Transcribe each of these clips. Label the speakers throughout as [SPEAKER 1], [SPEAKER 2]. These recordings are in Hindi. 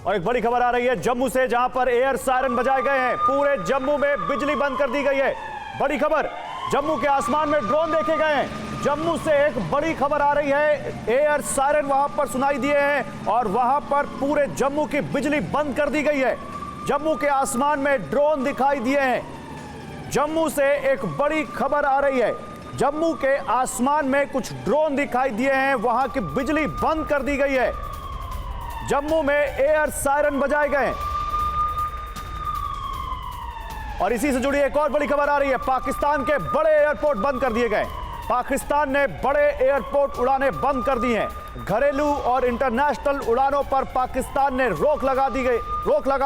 [SPEAKER 1] और एक बड़ी खबर आ रही है जम्मू से, जहां पर एयर सायरन बजाए गए हैं। पूरे जम्मू में बिजली बंद कर दी गई है। बड़ी खबर, जम्मू के आसमान में ड्रोन देखे गए हैं। जम्मू से एक बड़ी खबर आ रही है, एयर सायरन वहां पर सुनाई दिए हैं और वहां पर पूरे जम्मू की बिजली बंद कर दी गई है। जम्मू के आसमान में ड्रोन दिखाई दिए हैं। जम्मू से एक बड़ी खबर आ रही है, जम्मू के आसमान में कुछ ड्रोन दिखाई दिए हैं, वहां की बिजली बंद कर दी गई है। जम्मू में एयर सायरन बजाए गए और इसी से जुड़ी एक और बड़ी खबर आ रही है, पाकिस्तान के बड़े एयरपोर्ट बंद कर दिए गए। पाकिस्तान ने बड़े एयरपोर्ट उड़ानें बंद कर दी हैं। घरेलू और इंटरनेशनल उड़ानों पर पाकिस्तान ने रोक लगा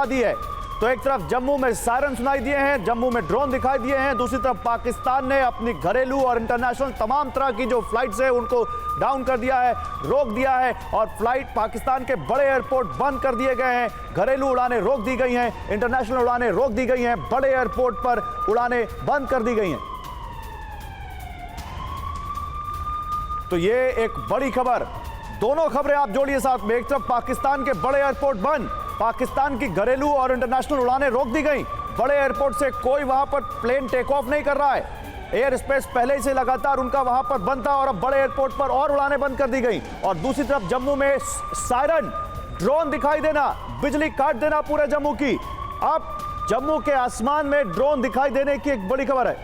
[SPEAKER 1] दी है। तो एक तरफ जम्मू में सायरन सुनाई दिए हैं, जम्मू में ड्रोन दिखाई दिए हैं, दूसरी तरफ पाकिस्तान ने अपनी घरेलू और इंटरनेशनल तमाम तरह की जो फ्लाइट्स है उनको डाउन कर दिया है, रोक दिया है और फ्लाइट पाकिस्तान के बड़े एयरपोर्ट बंद कर दिए गए हैं। घरेलू उड़ानें रोक दी गई हैं, इंटरनेशनल उड़ानें रोक दी गई हैं, बड़े एयरपोर्ट पर उड़ानें बंद कर दी गई हैं। तो ये एक बड़ी खबर, दोनों खबरें आप जोड़िए साथ में। एक तरफ पाकिस्तान के बड़े एयरपोर्ट बंद, पाकिस्तान की घरेलू और इंटरनेशनल उड़ानें रोक दी गई। बड़े एयरपोर्ट से कोई वहां पर प्लेन टेक ऑफ नहीं कर रहा है। एयर स्पेस पहले से लगातार उनका वहां पर बंद था और अब बड़े एयरपोर्ट पर और उड़ानें बंद कर दी गई। और दूसरी तरफ जम्मू में सायरन, ड्रोन दिखाई देना, बिजली काट देना पूरे जम्मू की। अब जम्मू के आसमान में ड्रोन दिखाई देने की एक बड़ी खबर है।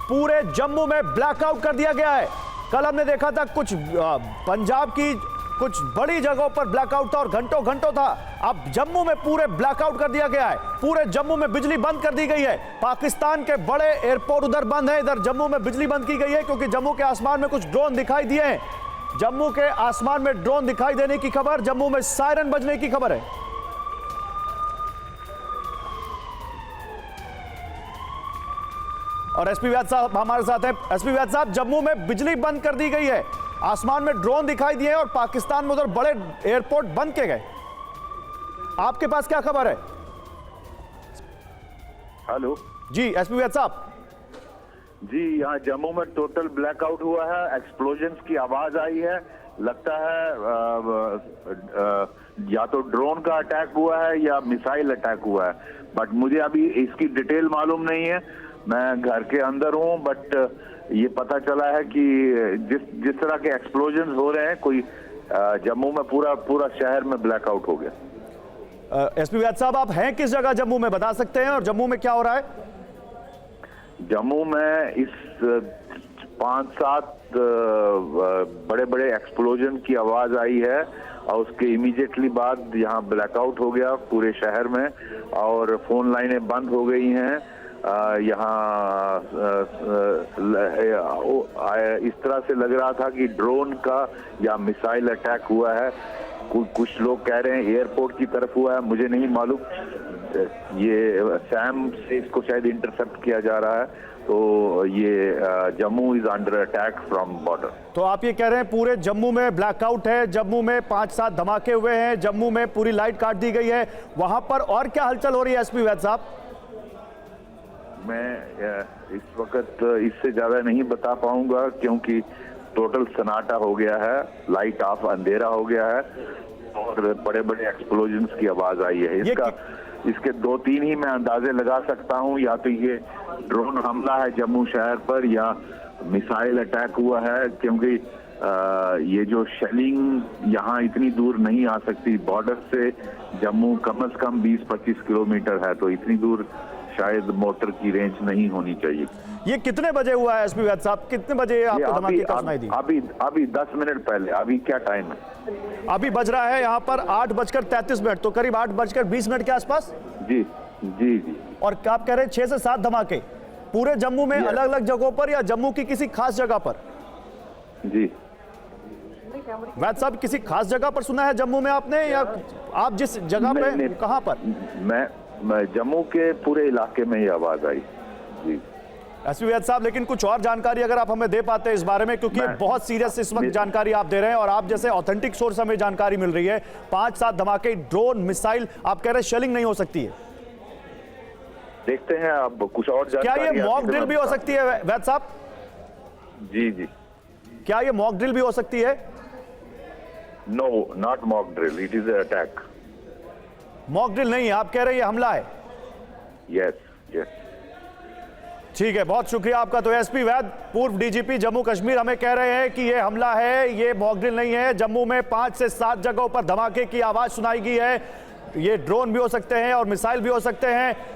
[SPEAKER 1] पूरे जम्मू में ब्लैकआउट कर दिया गया है। कल हमने देखा था कुछ पंजाब की कुछ बड़ी जगहों पर ब्लैकआउट था और घंटों था। अब जम्मू में पूरे ब्लैकआउट कर दिया गया है। पूरे जम्मू में बिजली बंद कर दी गई है। पाकिस्तान के बड़े एयरपोर्ट उधर बंद है, इधर जम्मू में बिजली बंद की गई है क्योंकि जम्मू के आसमान में कुछ ड्रोन दिखाई दिए हैं। जम्मू के आसमान में ड्रोन दिखाई देने की खबर, जम्मू में सायरन बजने की खबर है। और एसपी व्यास साहब हमारे साथ हैं। एसपी व्यास साहब, जम्मू में बिजली बंद कर दी गई है, आसमान में ड्रोन दिखाई दिए और पाकिस्तान में उधर बड़े एयरपोर्ट बंद किए गए। आपके पास क्या खबर है?
[SPEAKER 2] हेलो
[SPEAKER 1] जी एसपी व्यास साहब।
[SPEAKER 2] जी, यहाँ जम्मू में टोटल ब्लैकआउट हुआ है। एक्सप्लोजन्स की आवाज आई है। लगता है या तो ड्रोन का अटैक हुआ है या मिसाइल अटैक हुआ है, बट मुझे अभी इसकी डिटेल मालूम नहीं है। मैं घर के अंदर हूँ, बट ये पता चला है कि जिस तरह के एक्सप्लोजन हो रहे हैं, कोई जम्मू में पूरा शहर में ब्लैकआउट हो गया।
[SPEAKER 1] एसपी व्यास साहब, आप हैं किस जगह जम्मू में, बता सकते हैं? और जम्मू में क्या हो रहा है?
[SPEAKER 2] जम्मू में इस 5-7 बड़े एक्सप्लोजन की आवाज आई है और उसके इमीडिएटली बाद यहाँ ब्लैकआउट हो गया पूरे शहर में और फोन लाइनें बंद हो गई हैं। यहाँ इस तरह से लग रहा था कि ड्रोन का या मिसाइल अटैक हुआ है। कुछ लोग कह रहे हैं एयरपोर्ट की तरफ हुआ है, मुझे नहीं मालूम। ये सैम से इसको शायद इंटरसेप्ट किया जा रहा है। तो ये Jammu is under attack from border.
[SPEAKER 1] तो आप ये कह रहे हैं पूरे जम्मू में ब्लैकआउट है, जम्मू में 5-7 धमाके हुए हैं, जम्मू में पूरी लाइट काट दी गई है। वहां पर और क्या हलचल हो रही है एसपी व्यास साहब?
[SPEAKER 2] मैं इस वक्त इससे ज्यादा नहीं बता पाऊंगा क्योंकि टोटल सन्नाटा हो गया है, लाइट ऑफ, अंधेरा हो गया है और बड़े एक्सप्लोजन्स की आवाज आई है। इसके 2-3 ही मैं अंदाजे लगा सकता हूं, या तो ये ड्रोन हमला है जम्मू शहर पर या मिसाइल अटैक हुआ है, क्योंकि ये जो शेलिंग यहाँ इतनी दूर नहीं आ सकती। बॉर्डर से जम्मू कम से कम 20-25 किलोमीटर है, तो इतनी दूर शायद मोटर की रेंज नहीं होनी चाहिए।
[SPEAKER 1] ये कितने बजे हुआ है एसपी व्यास साहब? कितने बजे आपको धमाके का सुनाई दी?
[SPEAKER 2] अभी 10 मिनट पहले। अभी क्या टाइम है?
[SPEAKER 1] अभी बज रहा है यहाँ पर 8:33, तो करीब 8:20 के आसपास।
[SPEAKER 2] जी जी जी।
[SPEAKER 1] और आप कह रहे हैं 6 से 7 धमाके पूरे जम्मू में, अलग अलग जगहों पर या जम्मू की किसी खास जगह पर?
[SPEAKER 2] जी
[SPEAKER 1] व्यास साहब, किसी खास जगह पर सुना है जम्मू में आपने, या आप जिस जगह पे, कहां पर?
[SPEAKER 2] मैं जम्मू के पूरे इलाके में ही आवाज आई। जी
[SPEAKER 1] एसपी व्यास साहब, लेकिन कुछ और जानकारी अगर आप हमें दे पाते हैं इस बारे में, क्योंकि बहुत सीरियस इस वक्त जानकारी आप दे रहे हैं और आप जैसे ऑथेंटिक सोर्स हमें जानकारी मिल रही है। 5-7 धमाके, ड्रोन, मिसाइल, आप कह रहे हैं शेलिंग नहीं हो सकती है।
[SPEAKER 2] देखते हैं अब कुछ और
[SPEAKER 1] जानकारी। क्या ये मॉक ड्रिल भी हो सकती है व्यास साहब?
[SPEAKER 2] जी जी।
[SPEAKER 1] क्या ये मॉक ड्रिल भी हो सकती है?
[SPEAKER 2] No, not mock drill, it is attack.
[SPEAKER 1] Mock drill नहीं है, आप कह रहे हैं ये हमला है।
[SPEAKER 2] Yes yes.
[SPEAKER 1] ठीक है, बहुत शुक्रिया आपका। तो एसपी वैद, पूर्व डीजीपी जम्मू कश्मीर, हमें कह रहे हैं कि ये हमला है, ये मॉकड्रिल नहीं है। जम्मू में 5 से 7 जगहों पर धमाके की आवाज सुनाई गई है। ये ड्रोन भी हो सकते हैं और मिसाइल भी हो सकते हैं।